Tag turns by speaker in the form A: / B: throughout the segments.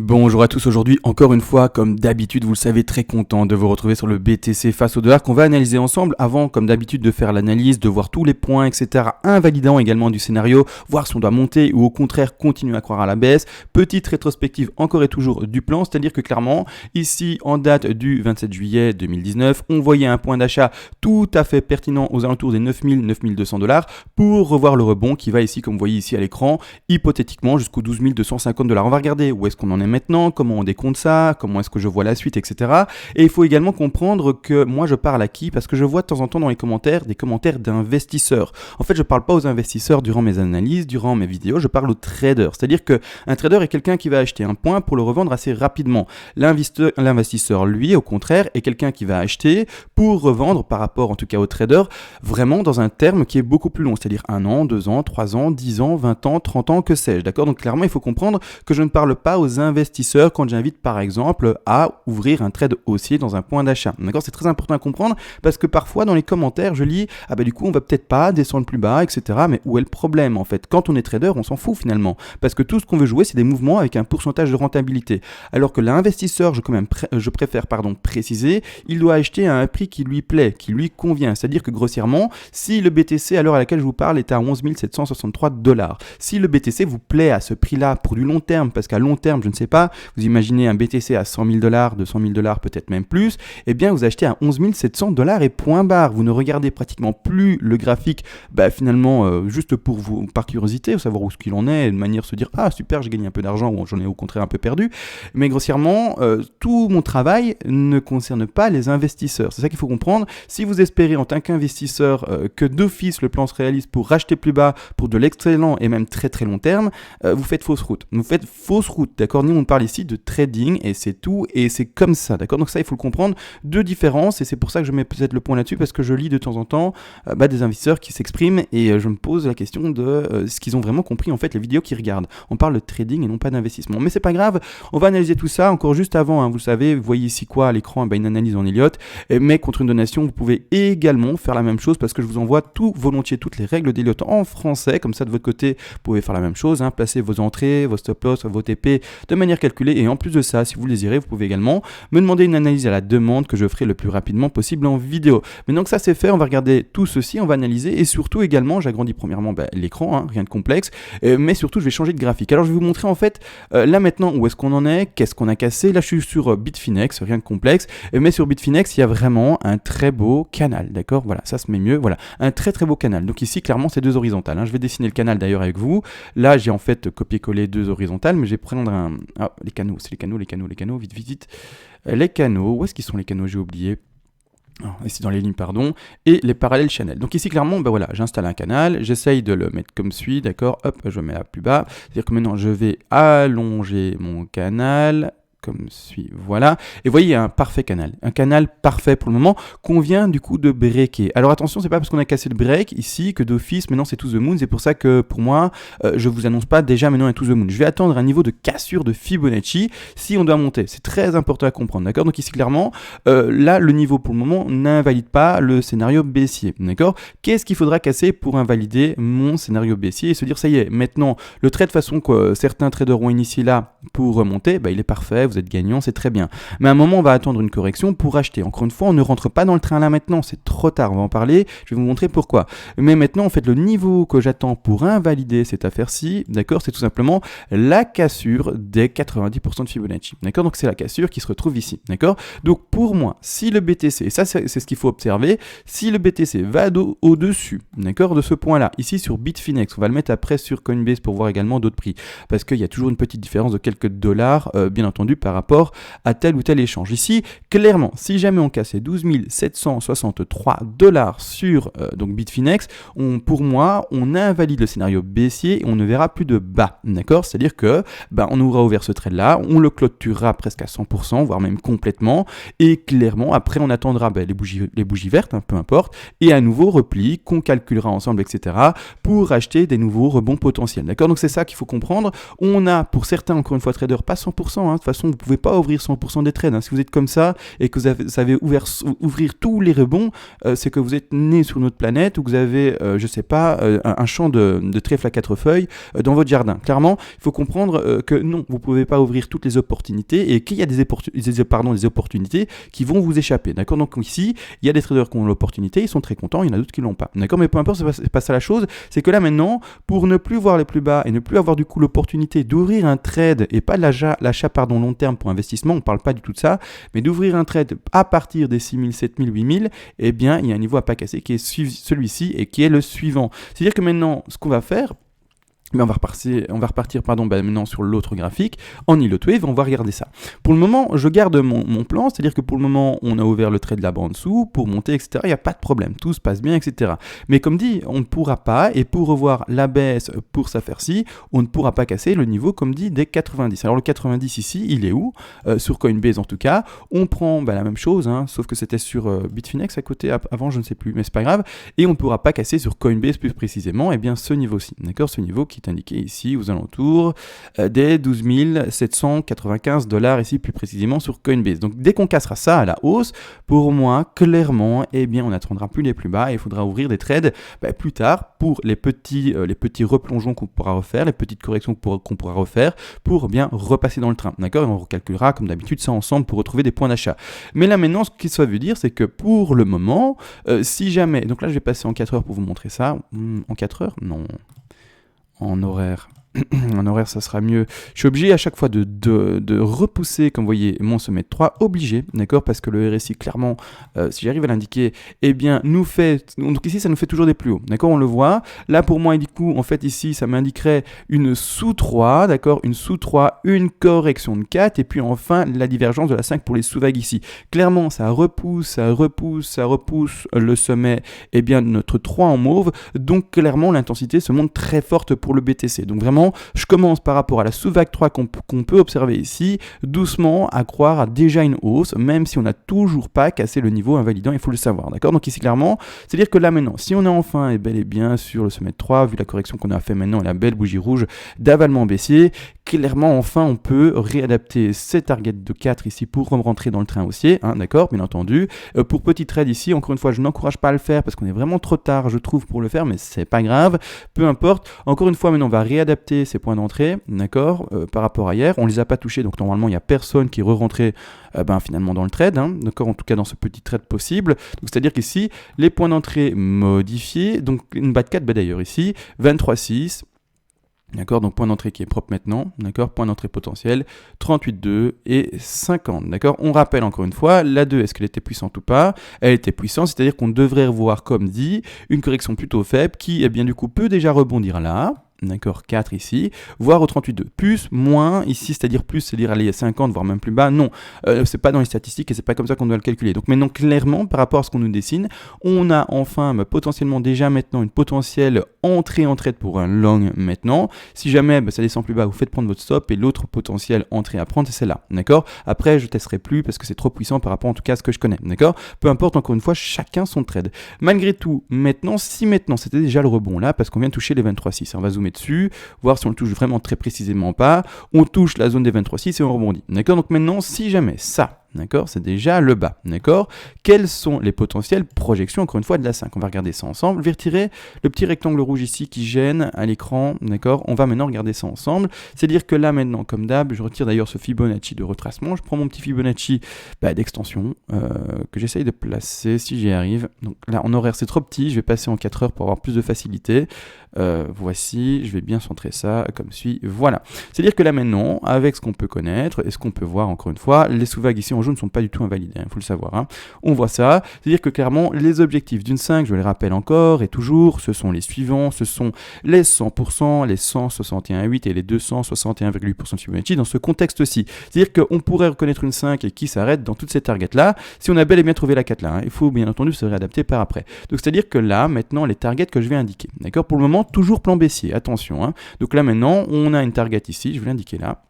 A: Bonjour à tous, aujourd'hui encore une fois, comme d'habitude, vous le savez, très content de vous retrouver sur le BTC face au dollar qu'on va analyser ensemble avant, comme d'habitude, de faire l'analyse, de voir tous les points, etc. Invalidant également du scénario, voir si on doit monter ou au contraire continuer à croire à la baisse. Petite rétrospective encore et toujours du plan, c'est-à-dire que clairement, ici en date du 27 juillet 2019, on voyait un point d'achat tout à fait pertinent aux alentours des 9 200 dollars pour revoir le rebond qui va ici, comme vous voyez ici à l'écran, hypothétiquement jusqu'aux 12 250 dollars. On va regarder où est-ce qu'on en est maintenant, comment on décompte ça, comment est-ce que je vois la suite, etc. Et il faut également comprendre que moi je parle à qui, parce que je vois de temps en temps dans les commentaires des commentaires d'investisseurs. En fait, je parle pas aux investisseurs durant mes analyses, durant mes vidéos, je parle aux traders. C'est-à-dire qu'un trader est quelqu'un qui va acheter un point pour le revendre assez rapidement. L'investisseur, lui, au contraire, est quelqu'un qui va acheter pour revendre par rapport, en tout cas au trader, vraiment dans un terme qui est beaucoup plus long, c'est-à-dire 1 an, 2 ans, 3 ans, 10 ans, 20 ans, 30 ans, que sais-je, d'accord? Donc clairement, il faut comprendre que je ne parle pas aux investisseurs quand j'invite par exemple à ouvrir un trade haussier dans un point d'achat. D'accord, c'est très important à comprendre parce que parfois dans les commentaires je lis du coup on va peut-être pas descendre plus bas, etc. Mais où est le problème en fait? Quand on est trader, on s'en fout finalement parce que tout ce qu'on veut jouer c'est des mouvements avec un pourcentage de rentabilité. Alors que l'investisseur, je préfère préciser, il doit acheter à un prix qui lui plaît, qui lui convient. C'est-à-dire que grossièrement, si le BTC à l'heure à laquelle je vous parle est à 11 763 dollars, si le BTC vous plaît à ce prix-là pour du long terme, parce qu'à long terme, je ne sais pas, vous imaginez un BTC à 100 000 dollars, 200 000 dollars, peut-être même plus, eh bien vous achetez à 11 700 dollars et point barre. Vous ne regardez pratiquement plus le graphique, finalement, juste pour vous, par curiosité, savoir où ce qu'il en est, de manière de se dire, ah super, j'ai gagné un peu d'argent, ou j'en ai au contraire un peu perdu. Mais grossièrement, tout mon travail ne concerne pas les investisseurs. C'est ça qu'il faut comprendre. Si vous espérez en tant qu'investisseur que d'office le plan se réalise pour racheter plus bas, pour de l'excellent et même très très long terme, vous faites fausse route. Vous faites fausse route, d'accord? Nous on parle ici de trading et c'est tout, et c'est comme ça, d'accord? Donc ça il faut le comprendre, deux différences, et c'est pour ça que je mets peut-être le point là-dessus, parce que je lis de temps en temps des investisseurs qui s'expriment et je me pose la question de ce qu'ils ont vraiment compris en fait les vidéos qu'ils regardent. On parle de trading et non pas d'investissement, mais c'est pas grave, on va analyser tout ça encore juste avant, vous le savez, vous voyez ici quoi à l'écran, une analyse en Elliott, mais contre une donation vous pouvez également faire la même chose parce que je vous envoie tout volontiers toutes les règles d'Elliott en français, comme ça de votre côté vous pouvez faire la même chose, placer vos entrées, vos stop loss, vos TP de manière calculée, et en plus de ça, si vous le désirez, vous pouvez également me demander une analyse à la demande que je ferai le plus rapidement possible en vidéo. Maintenant que ça c'est fait, on va regarder tout ceci, on va analyser, et surtout également, j'agrandis premièrement l'écran, rien de complexe, mais surtout je vais changer de graphique. Alors je vais vous montrer en fait, là maintenant où est-ce qu'on en est, qu'est-ce qu'on a cassé. Là je suis sur Bitfinex, rien de complexe, mais sur Bitfinex il y a vraiment un très beau canal, d'accord? Voilà, ça se met mieux, voilà, un très très beau canal. Donc ici clairement c'est deux horizontales, je vais dessiner le canal d'ailleurs avec vous. Là j'ai en fait copier-coller deux horizontales, mais je vais prendre les canaux, c'est les canaux, vite. Les canaux, où est-ce qu'ils sont les canaux? J'ai oublié. Ici dans les lignes, pardon, et les parallèles channels. Donc ici clairement, voilà, j'installe un canal, j'essaye de le mettre comme suit, d'accord, hop, je mets là plus bas, c'est-à-dire que maintenant je vais allonger mon canal, comme suit, voilà, et vous voyez, il y a un parfait canal, un canal parfait pour le moment, qu'on vient du coup de breaker. Alors attention, c'est pas parce qu'on a cassé le break ici que d'office, maintenant c'est to the moon, c'est pour ça que pour moi, je vous annonce pas déjà maintenant un to the moon. Je vais attendre un niveau de cassure de Fibonacci si on doit monter, c'est très important à comprendre, d'accord? Donc ici clairement, là le niveau pour le moment n'invalide pas le scénario baissier, d'accord? Qu'est-ce qu'il faudra casser pour invalider mon scénario baissier et se dire ça y est, maintenant le trade façon que certains traders ont initié là pour remonter, il est parfait, vous êtes gagnant, c'est très bien. Mais à un moment, on va attendre une correction pour acheter. Encore une fois, on ne rentre pas dans le train là maintenant, c'est trop tard, on va en parler, je vais vous montrer pourquoi. Mais maintenant, en fait, le niveau que j'attends pour invalider cette affaire-ci, d'accord, c'est tout simplement la cassure des 90% de Fibonacci, d'accord? Donc c'est la cassure qui se retrouve ici, d'accord? Donc pour moi, si le BTC, et ça c'est ce qu'il faut observer, si le BTC va au-dessus, d'accord, de ce point-là, ici sur Bitfinex, on va le mettre après sur Coinbase pour voir également d'autres prix, parce qu'il y a toujours une petite différence de quelques dollars, bien entendu, par rapport à tel ou tel échange. Ici, clairement, si jamais on cassait 12 763 dollars sur donc Bitfinex, pour moi, on invalide le scénario baissier et on ne verra plus de bas, d'accord? C'est-à-dire que on aura ouvert ce trade-là, on le clôturera presque à 100%, voire même complètement, et clairement, après, on attendra les bougies vertes, peu importe, et un nouveau repli qu'on calculera ensemble, etc., pour acheter des nouveaux rebonds potentiels, d'accord? Donc c'est ça qu'il faut comprendre. On a, pour certains, encore une fois, traders, pas 100%, de toute façon, façon, vous ne pouvez pas ouvrir 100% des trades. Hein. Si vous êtes comme ça et que vous savez ouvrir tous les rebonds, c'est que vous êtes né sur notre planète ou que vous avez, je sais pas, un champ de trèfle à 4 feuilles dans votre jardin. Clairement, il faut comprendre que non, vous ne pouvez pas ouvrir toutes les opportunités et qu'il y a des opportunités qui vont vous échapper. D'accord? Donc ici, il y a des traders qui ont l'opportunité, ils sont très contents, il y en a d'autres qui ne l'ont pas. D'accord? Mais peu importe, c'est pas ça la chose, c'est que là maintenant, pour ne plus voir les plus bas et ne plus avoir du coup l'opportunité d'ouvrir un trade et pas l'achat long terme pour investissement, on ne parle pas du tout de ça, mais d'ouvrir un trade à partir des 6000, 7000, 8000, eh bien, il y a un niveau à pas casser qui est celui-ci et qui est le suivant. C'est-à-dire que maintenant, ce qu'on va faire, mais on va repartir maintenant sur l'autre graphique, en Ilot Wave, on va regarder ça. Pour le moment, je garde mon plan, c'est-à-dire que pour le moment, on a ouvert le trade là-bas en dessous, pour monter, etc. Il n'y a pas de problème, tout se passe bien, etc. Mais comme dit, on ne pourra pas, et pour revoir la baisse pour s'affaire-ci, on ne pourra pas casser le niveau, comme dit, des 90. Alors le 90 ici, il est où? Sur Coinbase en tout cas, on prend la même chose, hein, sauf que c'était sur Bitfinex à côté, avant je ne sais plus, mais c'est pas grave, et on ne pourra pas casser sur Coinbase plus précisément, et bien ce niveau-ci, d'accord? Ce niveau qui est indiqué ici aux alentours des 12 795 $ ici plus précisément sur Coinbase. Donc dès qu'on cassera ça à la hausse, pour moi clairement, eh bien on n'attendra plus les plus bas et il faudra ouvrir des trades plus tard pour les petits replongeons qu'on pourra refaire, les petites corrections qu'on pourra refaire pour bien repasser dans le train. D'accord? Et on recalculera comme d'habitude ça ensemble pour retrouver des points d'achat. Mais là maintenant, ce que ça veut dire, c'est que pour le moment, si jamais, donc là je vais passer en 4 heures pour vous montrer ça. En 4 heures? Non. En horaire. En horaire, ça sera mieux. Je suis obligé à chaque fois de repousser, comme vous voyez, mon sommet de 3, obligé, d'accord, parce que le RSI, clairement, si j'arrive à l'indiquer, eh bien, nous fait, donc ici, ça nous fait toujours des plus hauts, d'accord, on le voit. Là, pour moi, et du coup, en fait, ici, ça m'indiquerait une sous 3, d'accord, une sous 3, une correction de 4, et puis enfin, la divergence de la 5 pour les sous-vagues ici. Clairement, ça repousse le sommet, eh bien, notre 3 en mauve, donc clairement, l'intensité se montre très forte pour le BTC. Donc vraiment, je commence par rapport à la sous-vague 3 qu'on peut observer ici, doucement à croire à déjà une hausse, même si on n'a toujours pas cassé le niveau invalidant, il faut le savoir, d'accord? Donc ici clairement, c'est-à-dire que là maintenant, si on est enfin et bel et bien sur le sommet de 3, vu la correction qu'on a fait maintenant et la belle bougie rouge d'avalement baissier, clairement enfin on peut réadapter ces targets de 4 ici pour rentrer dans le train haussier, hein, d'accord, bien entendu. Pour petit trade ici, encore une fois, je n'encourage pas à le faire parce qu'on est vraiment trop tard, je trouve, pour le faire, mais c'est pas grave, peu importe. Encore une fois, maintenant on va réadapter ces points d'entrée, d'accord, par rapport à hier, on les a pas touchés, donc normalement il n'y a personne qui est re-rentré finalement dans le trade, hein, d'accord, en tout cas dans ce petit trade possible. Donc c'est à dire qu'ici les points d'entrée modifiés, donc une BAT 4 d'ailleurs ici 23,6. D'accord, donc point d'entrée qui est propre maintenant, d'accord, point d'entrée potentiel, 38,2 et 50, d'accord. On rappelle encore une fois, la 2, est-ce qu'elle était puissante ou pas? Elle était puissante, c'est-à-dire qu'on devrait revoir, comme dit, une correction plutôt faible qui, eh bien, du coup, peut déjà rebondir là. D'accord, 4 ici, voire au 38,2. Plus, moins, ici, c'est-à-dire plus, c'est-à-dire aller à 50, voire même plus bas. Non, c'est pas dans les statistiques et c'est pas comme ça qu'on doit le calculer. Donc maintenant, clairement, par rapport à ce qu'on nous dessine, on a enfin potentiellement déjà maintenant une potentielle entrée en trade pour un long maintenant. Si jamais ça descend plus bas, vous faites prendre votre stop et l'autre potentielle entrée à prendre, c'est celle-là. D'accord? Après, je testerai plus parce que c'est trop puissant par rapport en tout cas à ce que je connais. D'accord? Peu importe, encore une fois, chacun son trade. Malgré tout, maintenant, si maintenant c'était déjà le rebond là, parce qu'on vient de toucher les 23,6, on va zoomer dessus, voir si on le touche vraiment très précisément pas. On touche la zone des 23,6 et on rebondit. D'accord? Donc maintenant, si jamais ça, d'accord, c'est déjà le bas, d'accord, quelles sont les potentielles projections, encore une fois, de la 5? On va regarder ça ensemble. Je vais retirer le petit rectangle rouge ici qui gêne à l'écran, d'accord, on va maintenant regarder ça ensemble. C'est-à-dire que là, maintenant, comme d'hab, je retire d'ailleurs ce Fibonacci de retracement, je prends mon petit Fibonacci d'extension que j'essaye de placer si j'y arrive. Donc là, en horaire, c'est trop petit, je vais passer en 4 heures pour avoir plus de facilité. Voici, je vais bien centrer ça comme suit, voilà. C'est-à-dire que là, maintenant, avec ce qu'on peut connaître et ce qu'on peut voir, encore une fois, les sous-vagues ici en jaune ne sont pas du tout invalidés, il faut le savoir. Hein. On voit ça, c'est-à-dire que clairement, les objectifs d'une 5, je les rappelle encore et toujours, ce sont les suivants, ce sont les 100%, les 161,8 et les 261,8% de Fibonacci dans ce contexte-ci. C'est-à-dire qu'on pourrait reconnaître une 5 et qui s'arrête dans toutes ces targets-là, si on a bel et bien trouvé la 4 là. Hein. Il faut bien entendu se réadapter par après. Donc c'est-à-dire que là, maintenant, les targets que je vais indiquer, d'accord, pour le moment, toujours plan baissier, attention. Hein. Donc là, maintenant, on a une target ici, je vais l'indiquer là.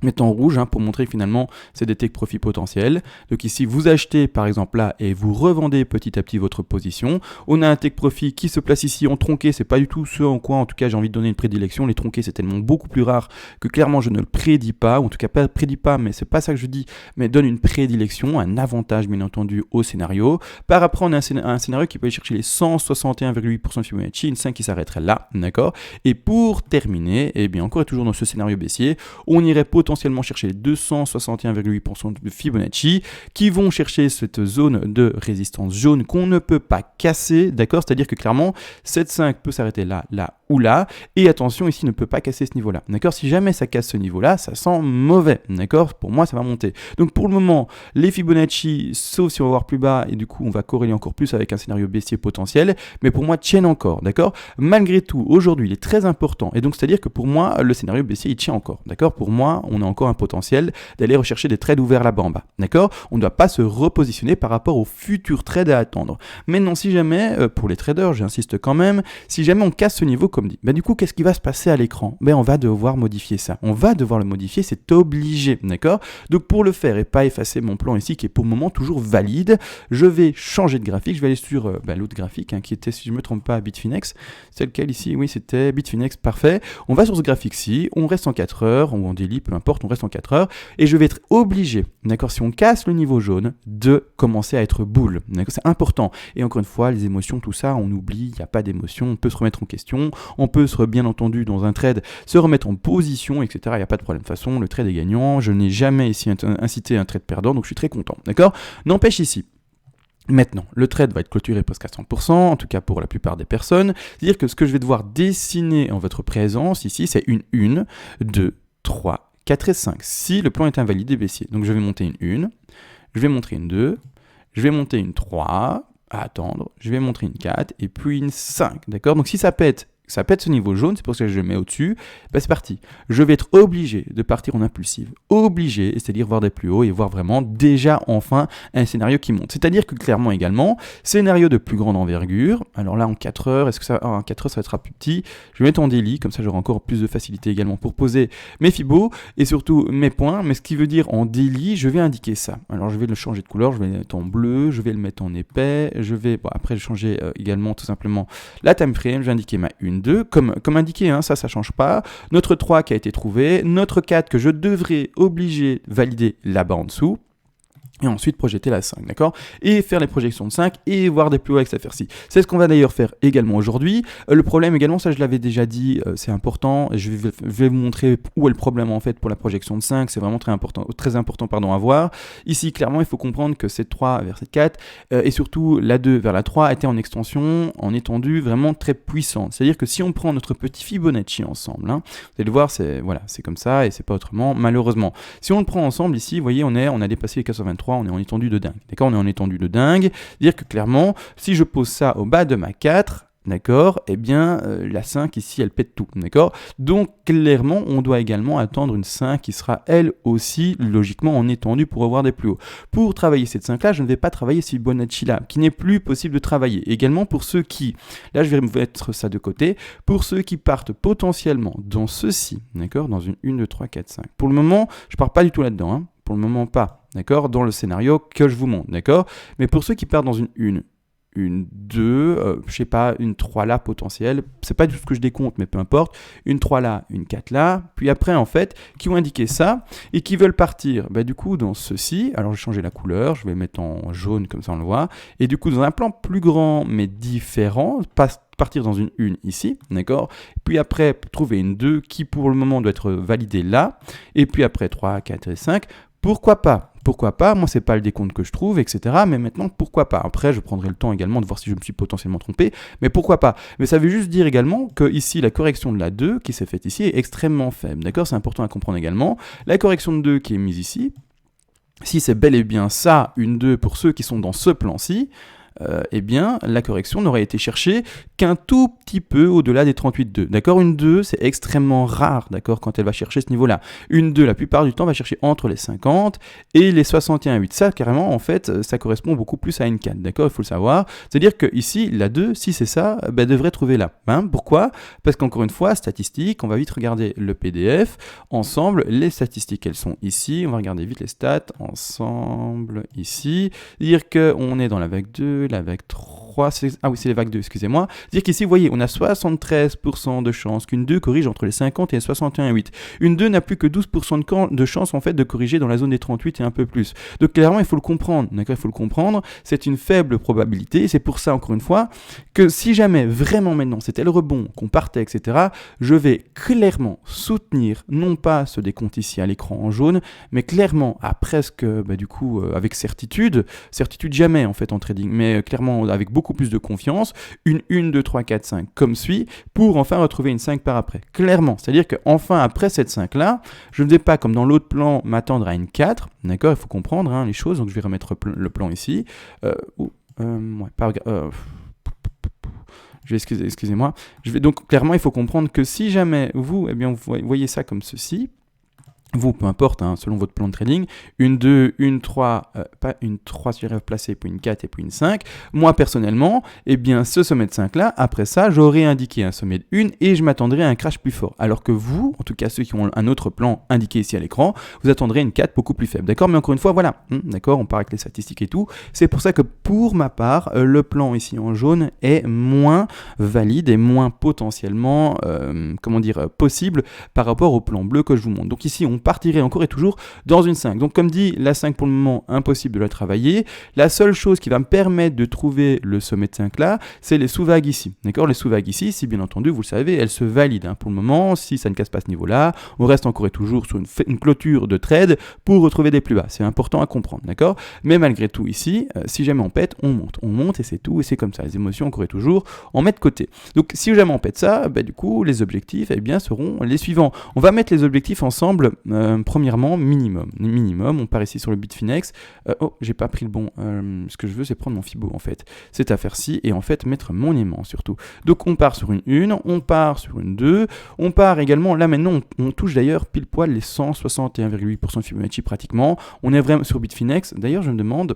A: Mettant en rouge pour montrer que finalement c'est des take profits potentiels. Donc ici vous achetez par exemple là et vous revendez petit à petit votre position. On a un take profit qui se place ici en tronqué, c'est pas du tout ce en quoi en tout cas j'ai envie de donner une prédilection. Les tronqués c'est tellement beaucoup plus rare que clairement je ne le prédis pas, ou en tout cas pas prédis pas, mais c'est pas ça que je dis, mais donne une prédilection, un avantage bien entendu au scénario. Par après on a un scénario qui peut aller chercher les 161,8% de Fibonacci, une 5 qui s'arrêterait là, d'accord. Et pour terminer, et bien encore et toujours dans ce scénario baissier, on irait potentiellement chercher les 261,8% de Fibonacci qui vont chercher cette zone de résistance jaune qu'on ne peut pas casser, d'accord. C'est-à-dire que clairement, cette 5 peut s'arrêter là, là ou là, et attention, ici ne peut pas casser ce niveau-là, d'accord. Si jamais ça casse ce niveau-là, ça sent mauvais, d'accord. Pour moi, ça va monter. Donc pour le moment, les Fibonacci, sauf si on va voir plus bas, et du coup, on va corréler encore plus avec un scénario baissier potentiel, mais pour moi, tiennent encore, d'accord. Malgré tout, aujourd'hui, il est très important, et donc c'est-à-dire que pour moi, le scénario baissier, il tient encore, d'accord. Pour moi, on a encore un potentiel d'aller rechercher des trades ouverts là-bas en bas, d'accord. On ne doit pas se repositionner par rapport aux futurs trades à attendre. Maintenant, si jamais, pour les traders, j'insiste quand même, si jamais on casse ce niveau, comme dit, du coup, qu'est-ce qui va se passer à l'écran? On va devoir modifier ça. On va devoir le modifier, c'est obligé, d'accord. Donc pour le faire et pas effacer mon plan ici, qui est pour le moment toujours valide, je vais changer de graphique. Je vais aller sur l'autre graphique, qui était, si je ne me trompe pas, Bitfinex. C'est lequel ici? Oui, c'était Bitfinex, parfait. On va sur ce graphique-ci, on reste en 4 heures, ou en daily, peu importe, on reste en 4 heures, et je vais être obligé, d'accord, si on casse le niveau jaune, de commencer à être bull, d'accord, c'est important. Et encore une fois, les émotions, tout ça, on oublie, il n'y a pas d'émotion, on peut se remettre en question, on peut bien entendu dans un trade se remettre en position, etc. Il n'y a pas de problème. De toute façon, le trade est gagnant, je n'ai jamais ici incité un trade perdant, donc je suis très content, d'accord. N'empêche ici, maintenant, le trade va être clôturé presque à 100%, en tout cas pour la plupart des personnes. C'est-à-dire que ce que je vais devoir dessiner en votre présence ici, c'est une 1, 2, 3, 4 et 5. Si le plan est invalidé baissier. Donc je vais monter une 1, je vais montrer une 2, je vais monter une 3, à attendre, je vais montrer une 4 et puis une 5. D'accord. Donc si ça pète ce niveau jaune, c'est pour ça que je le mets au-dessus, c'est parti. Je vais être obligé de partir en impulsive. Obligé, c'est-à-dire voir des plus hauts et voir vraiment déjà enfin un scénario qui monte. C'est-à-dire que clairement également, scénario de plus grande envergure. Alors là en 4 heures, est-ce que ça, en 4 heures ça sera plus petit? Je vais mettre en daily, comme ça j'aurai encore plus de facilité également pour poser mes fibos et surtout mes points. Mais ce qui veut dire en daily, je vais indiquer ça. Alors je vais le changer de couleur, je vais le mettre en bleu, je vais le mettre en épais, je vais après changer également tout simplement la time frame, je vais indiquer ma 1-2, comme indiqué, ça change pas. Notre 3 qui a été trouvé, notre 4 que je devrais obliger valider là-bas en dessous. Et ensuite projeter la 5, d'accord. Et faire les projections de 5 et voir des plus hauts avec cette affaire-ci. C'est ce qu'on va d'ailleurs faire également aujourd'hui. Le problème également, ça je l'avais déjà dit, c'est important. Je vais vous montrer où est le problème en fait pour la projection de 5. C'est vraiment très important à voir. Ici, clairement, il faut comprendre que cette 3 vers cette 4 et surtout la 2 vers la 3 étaient en extension, en étendue, vraiment très puissante. C'est-à-dire que si on prend notre petit Fibonacci ensemble, vous allez le voir, c'est comme ça et c'est pas autrement, malheureusement. Si on le prend ensemble ici, vous voyez, on a dépassé les 423. On est en étendue de dingue, d'accord, on est en étendue de dingue, c'est-à-dire que clairement, si je pose ça au bas de ma 4, d'accord, la 5 ici, elle pète tout, d'accord. Donc, clairement, on doit également attendre une 5 qui sera, elle aussi, logiquement, en étendue pour avoir des plus hauts. Pour travailler cette 5-là, je ne vais pas travailler ce Fibonacci-là, qui n'est plus possible de travailler. Également, pour ceux qui, là, je vais mettre ça de côté, pour ceux qui partent potentiellement dans ceci, d'accord, dans une 1, 2, 3, 4, 5. Pour le moment, je ne pars pas du tout là-dedans, pour le moment pas, d'accord, dans le scénario que je vous montre, d'accord. Mais pour ceux qui partent dans une 2, je sais pas, une 3 là potentielle, c'est pas du tout ce que je décompte, mais peu importe, une 3 là, une 4 là, puis après en fait, qui ont indiqué ça, et qui veulent partir, du coup dans ceci, alors je vais changer la couleur, je vais mettre en jaune comme ça on le voit, et du coup dans un plan plus grand mais différent, partir dans une 1 ici, d'accord, puis après trouver une 2 qui pour le moment doit être validée là, et puis après 3, 4 et 5, pourquoi pas, moi c'est pas le décompte que je trouve, etc. Mais maintenant, pourquoi pas? Après, je prendrai le temps également de voir si je me suis potentiellement trompé, mais pourquoi pas? Mais ça veut juste dire également que ici, la correction de la 2 qui s'est faite ici est extrêmement faible, d'accord? C'est important à comprendre également. La correction de 2 qui est mise ici, si c'est bel et bien ça, une 2 pour ceux qui sont dans ce plan-ci, eh bien, la correction n'aurait été cherchée qu'un tout petit peu au-delà des 38,2. D'accord? Une 2, c'est extrêmement rare, d'accord, quand elle va chercher ce niveau-là. Une 2, la plupart du temps, va chercher entre les 50 et les 61,8. Ça, carrément, en fait, ça correspond beaucoup plus à une 4, d'accord? Il faut le savoir. C'est-à-dire que ici, la 2, si c'est ça, devrait trouver là. Hein? Pourquoi? Parce qu'encore une fois, statistiques, on va vite regarder le PDF. Ensemble, les statistiques, elles sont ici. On va regarder vite les stats. Ensemble, ici. Dire qu'on est dans la vague 2, la vague 3. Ah oui, c'est les vagues 2, excusez-moi. Dire qu'ici, vous voyez, on a 73% de chance qu'une 2 corrige entre les 50 et les 61,8. Une 2 n'a plus que 12% de chance, en fait, de corriger dans la zone des 38 et un peu plus. Donc, clairement, il faut le comprendre. D'accord? Il faut le comprendre. C'est une faible probabilité. C'est pour ça, encore une fois, que si jamais vraiment maintenant c'était le rebond, qu'on partait, etc., je vais clairement soutenir, non pas ce décompte ici à l'écran en jaune, mais clairement à presque, avec certitude jamais en fait en trading, mais clairement avec beaucoup plus de confiance, une 1, 2, 3, 4, 5 comme suit, pour enfin retrouver une 5 par après. Clairement, c'est-à-dire qu'enfin après cette 5-là, je ne vais pas comme dans l'autre plan m'attendre à une 4, d'accord, il faut comprendre les choses, donc je vais remettre le plan ici. Excusez-moi. Donc clairement, il faut comprendre que si jamais vous voyez ça comme ceci, vous, peu importe, selon votre plan de trading, une 2, une 3, pas une 3 sur rêve placé, puis une 4 et puis une 5. Moi, personnellement, ce sommet de 5-là, après ça, j'aurais indiqué un sommet de 1 et je m'attendrai à un crash plus fort. Alors que vous, en tout cas ceux qui ont un autre plan indiqué ici à l'écran, vous attendrez une 4 beaucoup plus faible. D'accord? Mais encore une fois, voilà. D'accord? On part avec les statistiques et tout. C'est pour ça que pour ma part, le plan ici en jaune est moins valide et moins potentiellement, possible par rapport au plan bleu que je vous montre. Donc ici, on partirait encore et toujours dans une 5. Donc comme dit, la 5 pour le moment, impossible de la travailler. La seule chose qui va me permettre de trouver le sommet de 5 là, c'est les sous-vagues ici. D'accord? Les sous-vagues ici, si bien entendu, vous le savez, elles se valident. Pour le moment, si ça ne casse pas ce niveau-là, on reste encore et toujours sur une clôture de trade pour retrouver des plus bas. C'est important à comprendre, d'accord? Mais malgré tout ici, si jamais on pète, on monte. On monte et c'est tout, et c'est comme ça. Les émotions, encore et toujours, on met de côté. Donc si jamais on pète ça, du coup, les objectifs, seront les suivants. On va mettre les objectifs ensemble. Premièrement, minimum, on part ici sur le Bitfinex. J'ai pas pris le bon. Ce que je veux, c'est prendre mon Fibo en fait. C'est à faire ci et en fait mettre mon aimant surtout. Donc on part sur une 1, on part sur une 2, on part également, là maintenant on touche d'ailleurs pile poil les 161,8% de Fibonacci pratiquement. On est vraiment sur Bitfinex. D'ailleurs, je me demande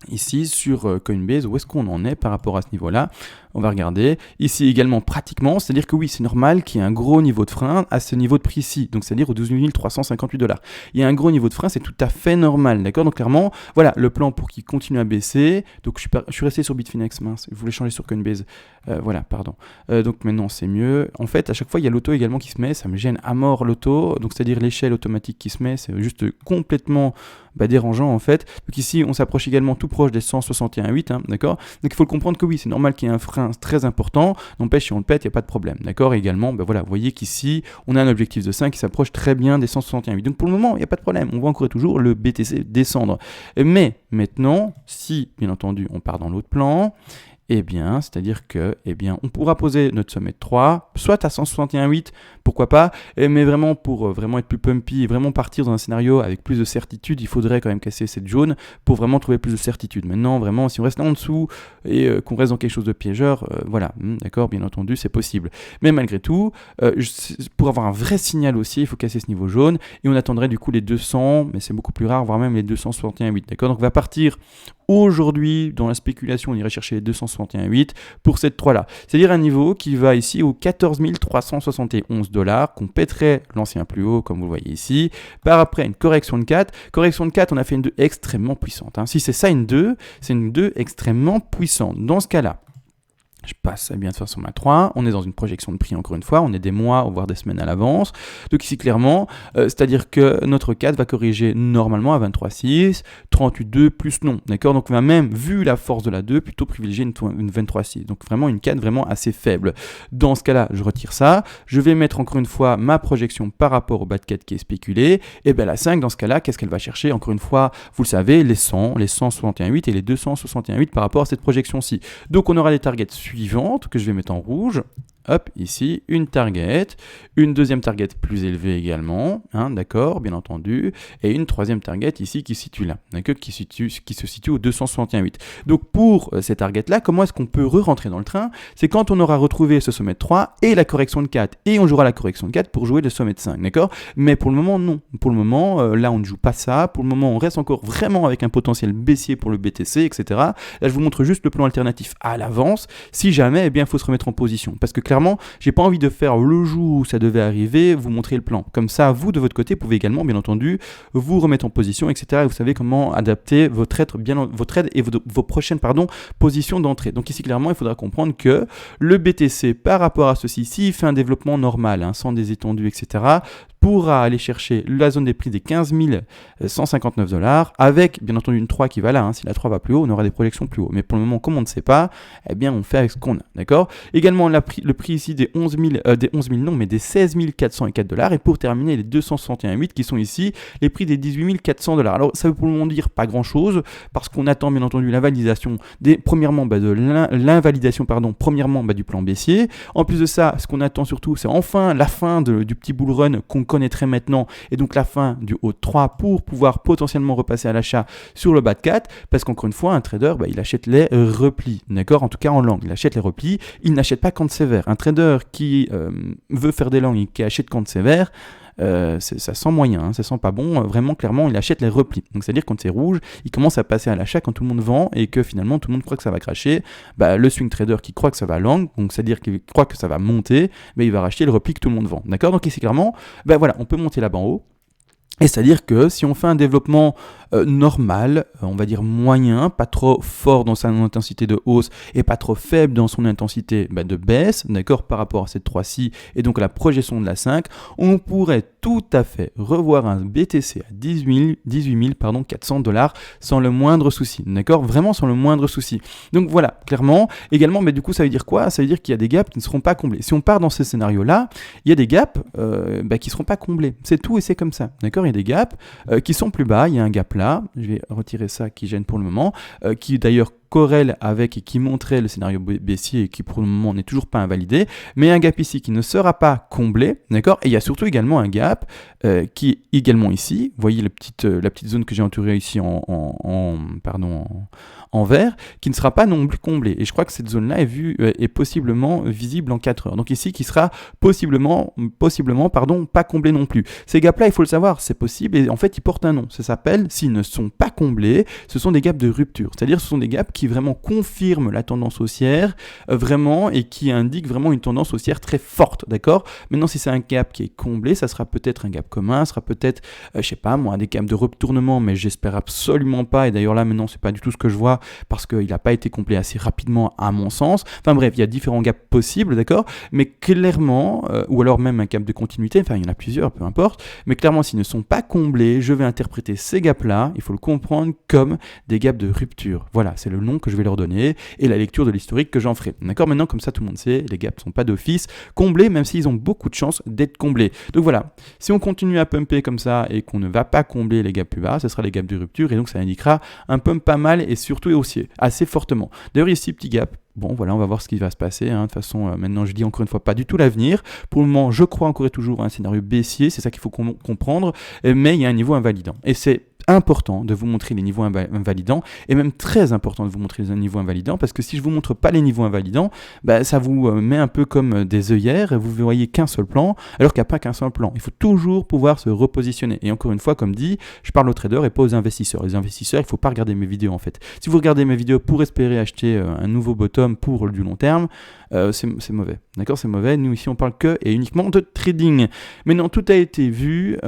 A: ici sur Coinbase où est-ce qu'on en est par rapport à ce niveau-là. On va regarder. Ici également pratiquement, c'est-à-dire que oui, c'est normal qu'il y ait un gros niveau de frein à ce niveau de prix-ci, donc c'est-à-dire aux 12 358 $. Il y a un gros niveau de frein, c'est tout à fait normal, d'accord? Donc clairement, voilà, le plan pour qu'il continue à baisser. Donc je suis resté sur Bitfinex, mince, je voulais changer sur Coinbase. Donc maintenant c'est mieux. En fait, à chaque fois, il y a l'auto également qui se met, ça me gêne à mort l'auto, donc c'est-à-dire l'échelle automatique qui se met, c'est juste complètement dérangeant en fait. Donc ici, on s'approche également tout proche des 161,8, d'accord? Donc il faut le comprendre que oui, c'est normal qu'il y ait un frein très important, n'empêche si on le pète, il n'y a pas de problème, d'accord? Et également, vous voyez qu'ici, on a un objectif de 5 qui s'approche très bien des 161,8. Donc pour le moment, il n'y a pas de problème, on voit encore et toujours le BTC descendre. Mais maintenant, si, bien entendu, on part dans l'autre plan, c'est-à-dire que, on pourra poser notre sommet de 3, soit à 161,8, pourquoi pas, mais vraiment pour vraiment être plus pumpy et vraiment partir dans un scénario avec plus de certitude, il faudrait quand même casser cette jaune pour vraiment trouver plus de certitude. Maintenant, vraiment, si on reste là en dessous et qu'on reste dans quelque chose de piégeur, d'accord, bien entendu, c'est possible. Mais malgré tout, pour avoir un vrai signal aussi, il faut casser ce niveau jaune et on attendrait du coup les 200, mais c'est beaucoup plus rare, voire même les 261,8, d'accord? Donc on va partir aujourd'hui, dans la spéculation, on irait chercher les 261,8 pour cette 3-là. C'est-à-dire un niveau qui va ici aux 14 371 $, qu'on pèterait l'ancien plus haut, comme vous le voyez ici, par après une correction de 4. Correction de 4, on a fait une 2 extrêmement puissante. Si c'est ça une 2, c'est une 2 extrêmement puissante. Dans ce cas-là, je passe bien de façon à 3, on est dans une projection de prix encore une fois, on est des mois voire des semaines à l'avance. Donc ici clairement, c'est-à-dire que notre 4 va corriger normalement à 23,6, 38,2 plus non, d'accord? Donc on va même, vu la force de la 2, plutôt privilégier une 23,6. Donc vraiment une 4 vraiment assez faible. Dans ce cas-là, je retire ça, je vais mettre encore une fois ma projection par rapport au bas de 4 qui est spéculé, et la 5 dans ce cas-là, qu'est-ce qu'elle va chercher? Encore une fois, vous le savez, les 100, les 161,8 et les 261,8 par rapport à cette projection-ci. Donc on aura les targets suivantes que je vais mettre en rouge. hop, ici, une target, une deuxième target plus élevée également, hein, d'accord, bien entendu, et une troisième target ici qui se situe là, d'accord, qui se situe au 261,8. Donc pour ces targets-là, comment est-ce qu'on peut re-rentrer dans le train? C'est quand on aura retrouvé ce sommet de 3 et la correction de 4, et on jouera la correction de 4 pour jouer le sommet de 5, d'accord? Mais pour le moment, non. Pour le moment, là, on ne joue pas ça. Pour le moment, on reste encore vraiment avec un potentiel baissier pour le BTC, etc. Là, je vous montre juste le plan alternatif à l'avance. Si jamais, eh bien, il faut se remettre en position. Parce que clairement, j'ai pas envie de faire le jour où ça devait arriver, vous montrer le plan. Comme ça, vous, de votre côté, pouvez également, bien entendu, vous remettre en position, etc. Et vous savez comment adapter votre aide et vos prochaines positions d'entrée. Donc ici, clairement, il faudra comprendre que le BTC, par rapport à ceci, s'il fait un développement normal, hein, sans des étendues, etc., pourra aller chercher la zone des prix des 15 159 $, avec bien entendu une 3 qui va là, hein. Si la 3 va plus haut, on aura des projections plus haut. Mais pour le moment, comme on ne sait pas, eh bien on fait avec ce qu'on a, d'accord? Également le prix ici des 16 404 $, et pour terminer les 261,8 qui sont ici les prix des 18 400 $. Alors ça veut pour le moment dire pas grand chose, parce qu'on attend bien entendu la validation premièrement du plan baissier. En plus de ça, ce qu'on attend surtout, c'est enfin la fin du petit bull run qu'on connaîtrait maintenant, et donc la fin du haut de 3 pour pouvoir potentiellement repasser à l'achat sur le bas de 4, parce qu'encore une fois, un trader, il achète les replis, d'accord? En tout cas en long, il achète les replis, il n'achète pas quand sévère. Un trader qui veut faire des longs et qui achète quand sévère, ça sent moyen, hein, ça sent pas bon, vraiment clairement il achète les replis. Donc c'est à dire quand c'est rouge, il commence à passer à l'achat quand tout le monde vend et que finalement tout le monde croit que ça va cracher. Le swing trader qui croit que ça va long, donc c'est à dire qu'il croit que ça va monter, il va racheter le repli que tout le monde vend, d'accord? Donc ici clairement, voilà, on peut monter là-bas en haut. Et c'est-à-dire que si on fait un développement normal, on va dire moyen, pas trop fort dans son intensité de hausse et pas trop faible dans son intensité de baisse, d'accord, par rapport à cette 3-ci et donc à la projection de la 5, on pourrait tout à fait revoir un BTC à 18 400 $ sans le moindre souci, d'accord, vraiment sans le moindre souci. Donc voilà, clairement, également, du coup ça veut dire quoi? Ça veut dire qu'il y a des gaps qui ne seront pas comblés. Si on part dans ce scénario-là, il y a des gaps qui ne seront pas comblés, c'est tout et c'est comme ça, d'accord? Il y a des gaps qui sont plus bas, il y a un gap là, je vais retirer ça qui gêne pour le moment, qui d'ailleurs corrèle avec et qui montrait le scénario baissier et qui pour le moment n'est toujours pas invalidé, mais un gap ici qui ne sera pas comblé, d'accord? Et il y a surtout également un gap qui est également ici, vous voyez la petite zone que j'ai entourée ici en vert, qui ne sera pas non plus comblée. Et je crois que cette zone-là est possiblement visible en 4 heures. Donc ici, qui sera possiblement pas comblée non plus. Ces gaps-là, il faut le savoir, c'est possible, et en fait, ils portent un nom. Ça s'appelle, s'ils ne sont pas comblés, ce sont des gaps de rupture. C'est-à-dire, ce sont des gaps qui vraiment confirment la tendance haussière, vraiment, et qui indiquent vraiment une tendance haussière très forte, d'accord? Maintenant, si c'est un gap qui est comblé, ça sera peut-être un gap commun, ça sera peut-être, je sais pas moi, des gaps de retournement, mais j'espère absolument pas, et d'ailleurs là, maintenant, c'est pas du tout ce que je vois, parce qu'il n'a pas été complet assez rapidement à mon sens. Enfin bref, il y a différents gaps possibles, d'accord? Mais clairement, ou alors même un gap de continuité, enfin il y en a plusieurs, peu importe, mais clairement s'ils ne sont pas comblés, je vais interpréter ces gaps-là, il faut le comprendre comme des gaps de rupture. Voilà, c'est le nom que je vais leur donner et la lecture de l'historique que j'en ferai. D'accord? Maintenant, comme ça tout le monde sait, les gaps ne sont pas d'office comblés, même s'ils ont beaucoup de chances d'être comblés. Donc voilà, si on continue à pumper comme ça et qu'on ne va pas combler les gaps plus bas, ce sera les gaps de rupture et donc ça indiquera un pump pas mal et surtout haussier, assez fortement. D'ailleurs ici, petit gap, bon voilà, on va voir ce qui va se passer, hein. De toute façon, maintenant je dis encore une fois pas du tout l'avenir. Pour le moment, je crois encore et toujours à un scénario baissier, c'est ça qu'il faut comprendre, mais il y a un niveau invalidant. Et c'est important de vous montrer les niveaux invalidants, et même très important de vous montrer les niveaux invalidants, parce que si je vous montre pas les niveaux invalidants, ça vous met un peu comme des œillères, et vous ne voyez qu'un seul plan, alors qu'il n'y a pas qu'un seul plan. Il faut toujours pouvoir se repositionner. Et encore une fois, comme dit, je parle aux traders et pas aux investisseurs. Les investisseurs, il ne faut pas regarder mes vidéos en fait. Si vous regardez mes vidéos pour espérer acheter un nouveau bottom pour du long terme, c'est mauvais. D'accord, c'est mauvais. Nous ici, on parle que et uniquement de trading. Maintenant, tout a été vu.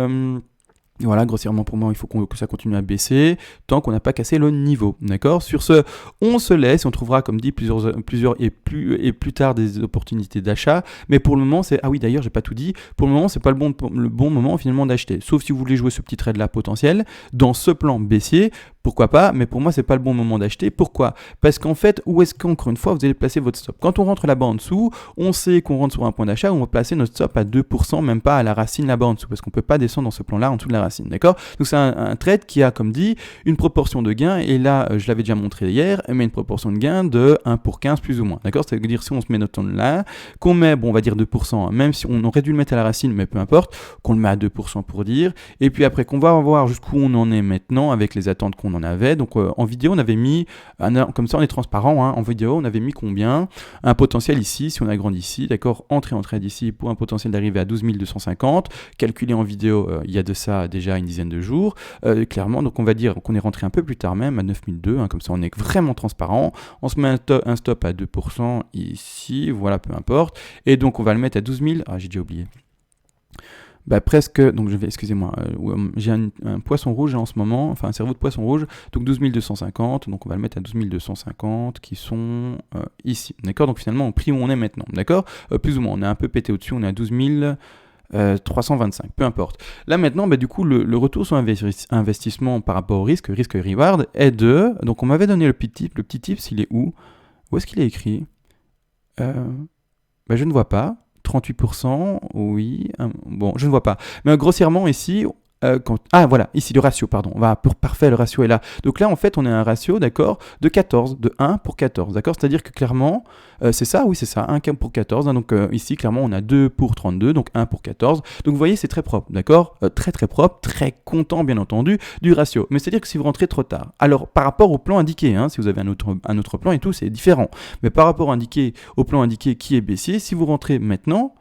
A: Voilà, grossièrement pour moi, il faut que ça continue à baisser tant qu'on n'a pas cassé le niveau, d'accord? Sur ce, on se laisse, on trouvera, comme dit, plusieurs et plus tard des opportunités d'achat, mais pour le moment, ah oui, d'ailleurs, j'ai pas tout dit, pour le moment, c'est pas le bon moment finalement d'acheter, sauf si vous voulez jouer ce petit trade-là potentiel, dans ce plan baissier, pourquoi pas, mais pour moi, c'est pas le bon moment d'acheter. Pourquoi? Parce qu'en fait, où est-ce qu'encore une fois, vous allez placer votre stop? Quand on rentre là-bas en dessous, on sait qu'on rentre sur un point d'achat, on va placer notre stop à 2%, même pas à la racine là-bas en dessous, parce qu'on peut pas descendre dans ce plan-là en dessous de la racine. racine, d'accord? Donc c'est un trade qui a, comme dit, une proportion de gain, et là, je l'avais déjà montré hier, mais une proportion de gain de 1 pour 15 plus ou moins, d'accord? C'est-à-dire si on se met notre onde là, qu'on met, bon, on va dire 2%, même si on aurait dû le mettre à la racine, mais peu importe, qu'on le met à 2% pour dire, et puis après qu'on va voir jusqu'où on en est maintenant avec les attentes qu'on en avait. Donc en vidéo, on avait mis, comme ça on est transparent, hein, en vidéo, on avait mis combien? Un potentiel ici, si on agrandit ici, d'accord? Entrée en trade ici pour un potentiel d'arriver à 12 250, calculé en vidéo, il y a de ça déjà une dizaine de jours, clairement, donc on va dire qu'on est rentré un peu plus tard même, à 9002, hein, comme ça on est vraiment transparent, on se met un stop à 2% ici, voilà, peu importe, et donc on va le mettre à 12 000, ah j'ai déjà oublié, bah presque, donc je vais, excusez-moi, j'ai un poisson rouge en ce moment, enfin un cerveau de poisson rouge, donc 12 250, donc on va le mettre à 12 250 qui sont ici, d'accord? Donc finalement au prix où on est maintenant, d'accord? Plus ou moins, on est un peu pété au-dessus, on est à 12 325, peu importe. Là maintenant, bah, du coup, le retour sur investissement par rapport au risque reward est de, donc on m'avait donné le petit tips, il est où? Où est-ce qu'il est écrit? Bah, je ne vois pas. 38%, oui, bon, je ne vois pas. Mais grossièrement ici, ah voilà, ici le ratio, pardon, parfait, le ratio est là. Donc là en fait on a un ratio, d'accord, de 14, de 1 pour 14, d'accord, c'est-à-dire que clairement, c'est ça, oui c'est ça, 1 pour 14, hein, donc ici clairement on a 2 pour 32, donc 1 pour 14, donc vous voyez c'est très propre, d'accord, très très propre, très content bien entendu du ratio, mais c'est-à-dire que si vous rentrez trop tard, alors par rapport au plan indiqué, hein, si vous avez un autre plan et tout, c'est différent, mais par rapport au plan indiqué qui est baissier, si vous rentrez maintenant,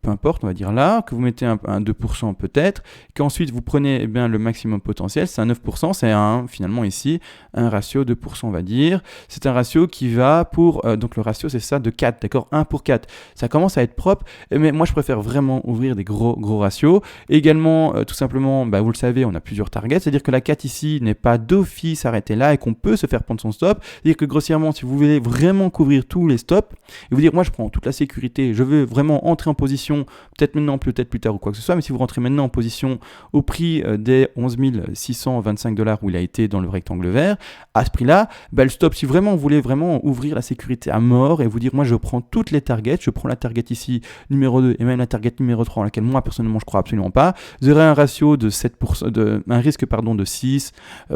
A: peu importe, on va dire là, que vous mettez un 2% peut-être, qu'ensuite vous prenez bien le maximum potentiel, c'est un 9%, c'est finalement ici un ratio 2%, on va dire. C'est un ratio qui va pour, donc le ratio c'est ça de 4, d'accord, 1 pour 4. Ça commence à être propre, mais moi je préfère vraiment ouvrir des gros ratios. Également, tout simplement, bah, vous le savez, on a plusieurs targets, c'est-à-dire que la 4 ici n'est pas d'office arrêtée là et qu'on peut se faire prendre son stop. C'est-à-dire que grossièrement, si vous voulez vraiment couvrir tous les stops, et vous dire moi je prends toute la sécurité, je veux vraiment entrer en position, peut-être maintenant, peut-être plus tard ou quoi que ce soit, mais si vous rentrez maintenant en position au prix des 11 625 $ où il a été dans le rectangle vert, à ce prix-là, bah, le stop, si vraiment vous voulez vraiment ouvrir la sécurité à mort et vous dire moi je prends toutes les targets, je prends la target ici numéro 2 et même la target numéro 3 en laquelle moi personnellement je crois absolument pas, vous aurez un ratio de 7%, un risque de 6,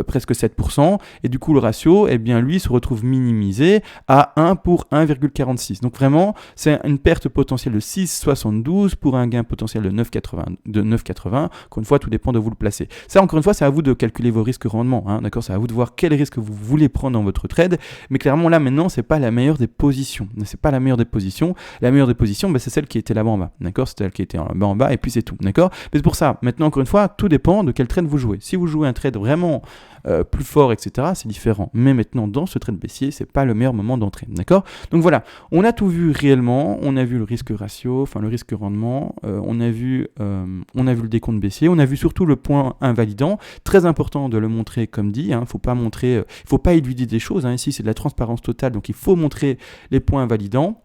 A: presque 7%, et du coup le ratio, eh bien lui se retrouve minimisé à 1 pour 1,46. Donc vraiment, c'est une perte potentielle de 6,72 pour un gain potentiel de 9,80. Encore une fois, tout dépend de vous le placer. Ça, encore une fois, c'est à vous de calculer vos risques rendement, hein, d'accord? C'est à vous de voir quel risque vous voulez prendre dans votre trade. Mais clairement, là, maintenant, c'est pas la meilleure des positions. C'est pas la meilleure des positions. La meilleure des positions, bah, c'est celle qui était là-bas en bas, d'accord? C'est celle qui était là-bas en bas, et puis c'est tout, d'accord? Mais c'est pour ça, maintenant, encore une fois, tout dépend de quel trade vous jouez. Si vous jouez un trade vraiment plus fort, etc., c'est différent. Mais maintenant, dans ce trade baissier, c'est pas le meilleur moment d'entrer, d'accord? Donc voilà, on a tout vu réellement, on a vu le risque ratio, enfin le risque rendement, on a vu le décompte baissier, on a vu surtout le point invalidant, très important de le montrer comme dit, hein, faut pas éluder des choses, hein, ici c'est de la transparence totale, donc il faut montrer les points invalidants.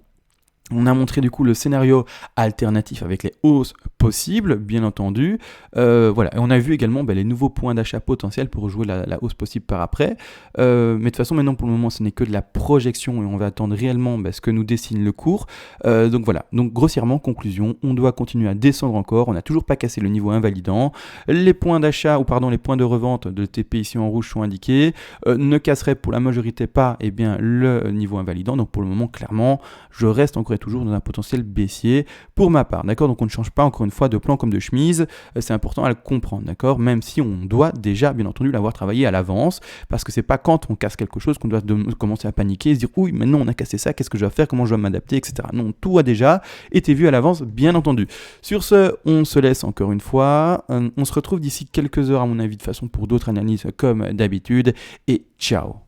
A: On a montré du coup le scénario alternatif avec les hausses possibles, bien entendu. Voilà. Et on a vu également les nouveaux points d'achat potentiels pour jouer la hausse possible par après. Mais de toute façon, maintenant pour le moment, ce n'est que de la projection et on va attendre réellement ce que nous dessine le cours. Donc voilà. Donc grossièrement, conclusion, on doit continuer à descendre encore. On n'a toujours pas cassé le niveau invalidant. Les points d'achat, ou pardon, les points de revente de TP ici en rouge sont indiqués. Ne casserait pour la majorité pas le niveau invalidant. Donc pour le moment, clairement, je reste encore toujours dans un potentiel baissier pour ma part, d'accord? Donc on ne change pas encore une fois de plan comme de chemise, c'est important à le comprendre, d'accord? Même si on doit déjà bien entendu l'avoir travaillé à l'avance, parce que c'est pas quand on casse quelque chose qu'on doit commencer à paniquer et se dire oui maintenant on a cassé ça, qu'est-ce que je dois faire, comment je dois m'adapter, etc. Non, tout a déjà été vu à l'avance, bien entendu. Sur ce, on se laisse encore une fois, on se retrouve d'ici quelques heures à mon avis de façon pour d'autres analyses comme d'habitude, et ciao.